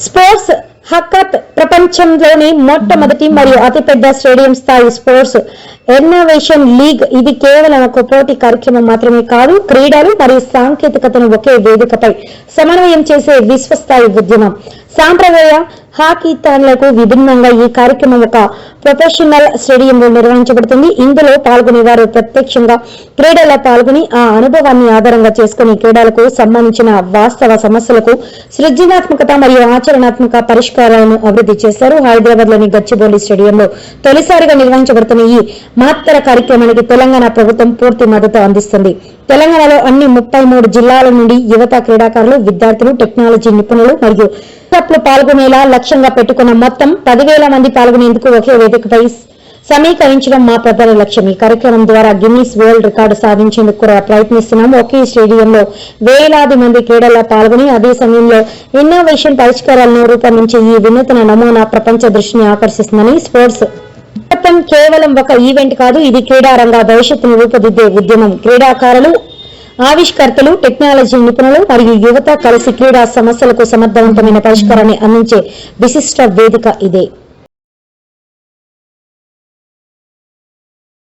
Sports హక్కత్ ప్రపంచంలోని మొట్టమొదటి మరియు అతిపెద్ద స్టేడియం స్థాయి స్పోర్ట్స్ ఇన్నోవేషన్ లీగ్. ఇది కేవలం ఒక పోటీ కార్యక్రమం మాత్రమే కాదు, క్రీడలు మరియు సాంకేతికతను ఒకే వేదికపై సమన్వయం చేసే విశ్వస్థాయి ఉద్యమం. సాంప్రదాయ హాకీ తాన్లకు విభిన్నంగా ఈ కార్యక్రమం ఒక ప్రొఫెషనల్ స్టేడియంలో నిర్వహించబడుతుంది. ఇందులో పాల్గొనే వారు ప్రత్యక్షంగా క్రీడల్లో పాల్గొని ఆ అనుభవాన్ని ఆధారంగా చేసుకుని క్రీడలకు సంబంధించిన వాస్తవ సమస్యలకు సృజనాత్మకత మరియు ఆచరణాత్మక పరిష్కారాలను అభివృద్ధి చేశారు. హైదరాబాద్ లోని గచ్చిబౌలి స్టేడియంలో తొలిసారిగా నిర్వహించబడుతున్న ఈ మహత్తర కార్యక్రమానికి తెలంగాణ ప్రభుత్వం పూర్తి మద్దతు అందిస్తుంది. తెలంగాణలో అన్ని 33 జిల్లాల నుండి యువత, క్రీడాకారులు, విద్యార్థులు, టెక్నాలజీ నిపుణులు మరియు పాల్గొనేలా లక్ష్యంగా పెట్టుకున్న మొత్తం 10,000 మంది పాల్గొనేందుకు ఒకే వేదికపై సమీకరించడం మా ప్రధాన లక్ష్యం. ఈ కార్యక్రమం ద్వారా గిన్నీస్ వరల్డ్ రికార్డు సాధించేందుకు కూడా ప్రయత్నిస్తున్నాం. ఒకే స్టేడియంలో వేలాది మంది క్రీడల్లో పాల్గొని అదే సమయంలో ఇన్నోవేషన్ పరిష్కారాలను రూపొందించే ఈ వినూత్న నమూనా ప్రపంచ దృష్టిని ఆకర్షిస్తుందని స్పోర్ట్స్ కేవలం ఒక ఈవెంట్ కాదు, ఇది క్రీడా రంగ భవిష్యత్తును రూపుదిద్దే ఉద్యమం. క్రీడాకారులు, ఆవిష్కర్తలు, టెక్నాలజీ నిపుణులు మరియు యువత కలిసి క్రీడా సమస్యలకు సమర్థవంతమైన పరిష్కారాన్ని అందించే విశిష్ట వేదిక ఇదే.